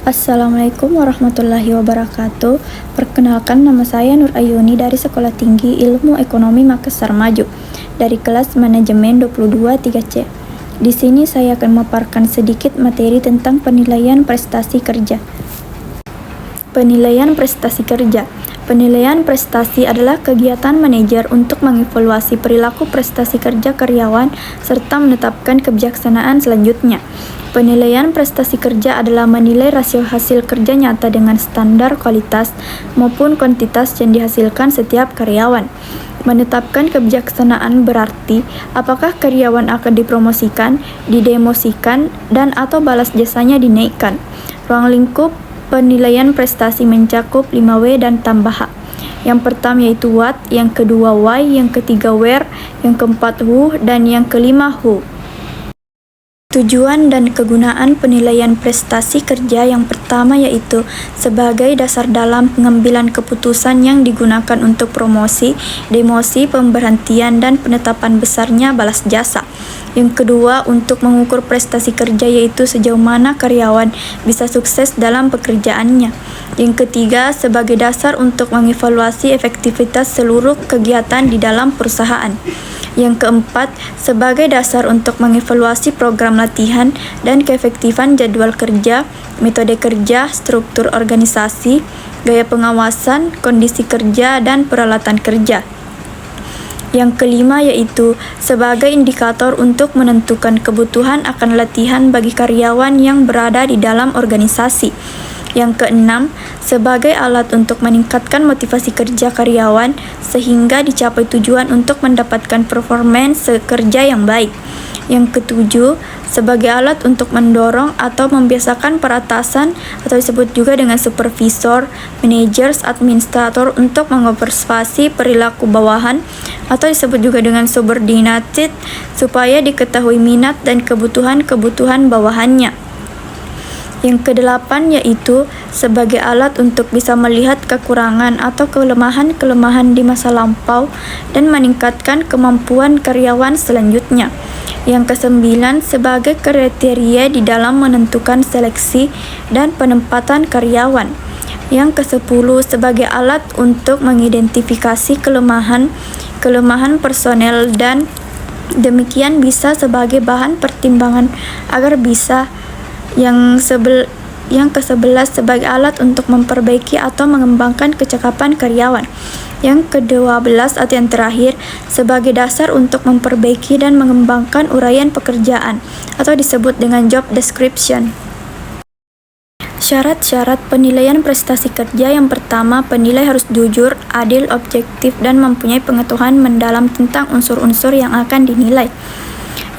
Assalamualaikum warahmatullahi wabarakatuh. Perkenalkan, nama saya Nur Ayuni dari Sekolah Tinggi Ilmu Ekonomi Makassar Maju dari kelas Manajemen 22 3C. Di sini saya akan memaparkan sedikit materi tentang penilaian prestasi kerja. Penilaian prestasi kerja. Penilaian prestasi adalah kegiatan manajer untuk mengevaluasi perilaku prestasi kerja karyawan serta menetapkan kebijaksanaan selanjutnya. Penilaian prestasi kerja adalah menilai rasio hasil kerja nyata dengan standar kualitas maupun kuantitas yang dihasilkan setiap karyawan. Menetapkan kebijaksanaan berarti apakah karyawan akan dipromosikan, didemosikan, dan atau balas jasanya dinaikkan. Ruang lingkup penilaian prestasi mencakup 5W dan tambah H. Yang pertama yaitu what, yang kedua why, yang ketiga where, yang keempat who, dan yang kelima who. Tujuan dan kegunaan penilaian prestasi kerja yang pertama yaitu sebagai dasar dalam pengambilan keputusan yang digunakan untuk promosi, demosi, pemberhentian, dan penetapan besarnya balas jasa. Yang kedua, untuk mengukur prestasi kerja yaitu sejauh mana karyawan bisa sukses dalam pekerjaannya. Yang ketiga, sebagai dasar untuk mengevaluasi efektivitas seluruh kegiatan di dalam perusahaan. Yang keempat, sebagai dasar untuk mengevaluasi program latihan dan keefektifan jadwal kerja, metode kerja, struktur organisasi, gaya pengawasan, kondisi kerja, dan peralatan kerja. Yang kelima yaitu sebagai indikator untuk menentukan kebutuhan akan latihan bagi karyawan yang berada di dalam organisasi. Yang keenam, sebagai alat untuk meningkatkan motivasi kerja karyawan sehingga dicapai tujuan untuk mendapatkan performance kerja yang baik. Yang ketujuh, sebagai alat untuk mendorong atau membiasakan peratasan atau disebut juga dengan supervisor, managers, administrator untuk mengobservasi perilaku bawahan atau disebut juga dengan subordinated supaya diketahui minat dan kebutuhan bawahannya. Yang kedelapan yaitu sebagai alat untuk bisa melihat kekurangan atau kelemahan-kelemahan di masa lampau dan meningkatkan kemampuan karyawan selanjutnya. Yang kesembilan sebagai kriteria di dalam menentukan seleksi dan penempatan karyawan. Yang kesepuluh sebagai alat untuk mengidentifikasi kelemahan personel dan demikian bisa sebagai bahan pertimbangan agar bisa. Yang ke-11 sebagai alat untuk memperbaiki atau mengembangkan kecakapan karyawan. Yang ke-12 atau yang terakhir sebagai dasar untuk memperbaiki dan mengembangkan uraian pekerjaan atau disebut dengan job description. Syarat-syarat penilaian prestasi kerja yang pertama, penilai harus jujur, adil, objektif, dan mempunyai pengetahuan mendalam tentang unsur-unsur yang akan dinilai.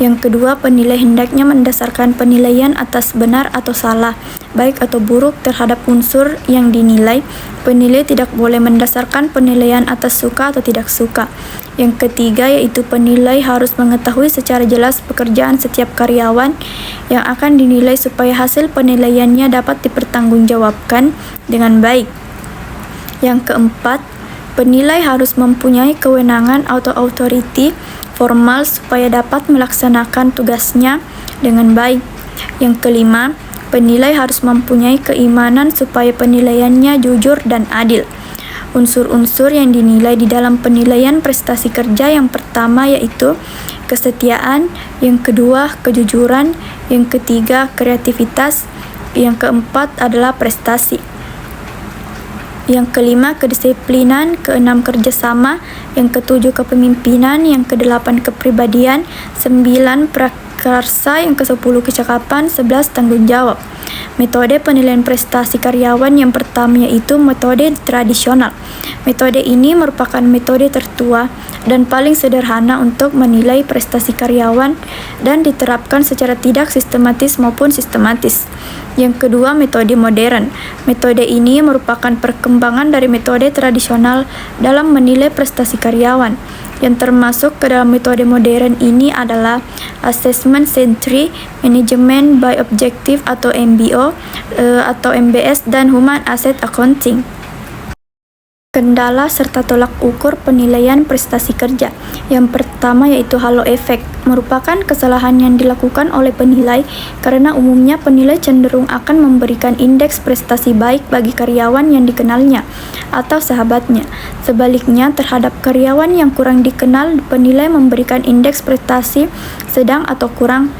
Yang kedua, penilai hendaknya mendasarkan penilaian atas benar atau salah, baik atau buruk terhadap unsur yang dinilai. Penilai tidak boleh mendasarkan penilaian atas suka atau tidak suka. Yang ketiga yaitu penilai harus mengetahui secara jelas pekerjaan setiap karyawan yang akan dinilai supaya hasil penilaiannya dapat dipertanggungjawabkan dengan baik. Yang keempat, penilai harus mempunyai kewenangan atau authority formal supaya dapat melaksanakan tugasnya dengan baik. Yang kelima, penilai harus mempunyai keimanan supaya penilaiannya jujur dan adil. Unsur-unsur yang dinilai di dalam penilaian prestasi kerja yang pertama yaitu kesetiaan, yang kedua kejujuran, yang ketiga kreativitas, yang keempat adalah prestasi. Yang kelima kedisiplinan, keenam kerjasama, yang ketujuh kepemimpinan, yang kedelapan kepribadian, 9 prakarsa, yang ke-10 kecakapan, 11 tanggung jawab. Metode penilaian prestasi karyawan yang pertama yaitu metode tradisional. Metode ini merupakan metode tertua dan paling sederhana untuk menilai prestasi karyawan dan diterapkan secara tidak sistematis maupun sistematis. Yang kedua, metode modern. Metode ini merupakan perkembangan dari metode tradisional dalam menilai prestasi karyawan. Yang termasuk ke dalam metode modern ini adalah Assessment Century, Management by Objective atau MBO atau MBS, dan Human Asset Accounting. Kendala serta tolak ukur penilaian prestasi kerja. Yang pertama yaitu halo efek, merupakan kesalahan yang dilakukan oleh penilai karena umumnya penilai cenderung akan memberikan indeks prestasi baik bagi karyawan yang dikenalnya atau sahabatnya. Sebaliknya, terhadap karyawan yang kurang dikenal, penilai memberikan indeks prestasi sedang atau kurang.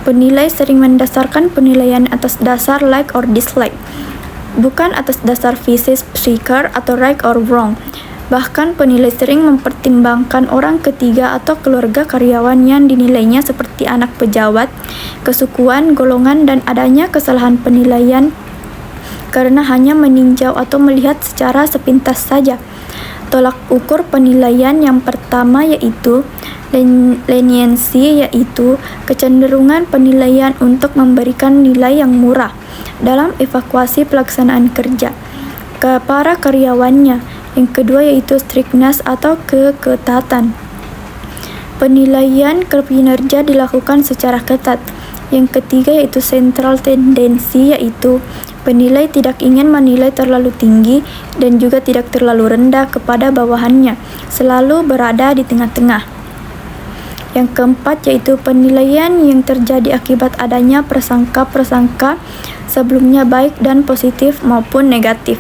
Penilai sering mendasarkan penilaian atas dasar like or dislike, bukan atas dasar fisik, psiker, atau right or wrong. Bahkan penilai sering mempertimbangkan orang ketiga atau keluarga karyawan yang dinilainya seperti anak pejabat, kesukuan, golongan, dan adanya kesalahan penilaian karena hanya meninjau atau melihat secara sepintas saja. Tolak ukur penilaian yang pertama yaitu leniency, yaitu kecenderungan penilaian untuk memberikan nilai yang murah dalam evaluasi pelaksanaan kerja ke para karyawannya. Yang kedua yaitu strictness atau keketatan. Penilaian kinerja dilakukan secara ketat. Yang ketiga yaitu central tendency, yaitu penilai tidak ingin menilai terlalu tinggi dan juga tidak terlalu rendah kepada bawahannya, selalu berada di tengah-tengah. Yang keempat yaitu penilaian yang terjadi akibat adanya prasangka-prasangka sebelumnya baik dan positif maupun negatif.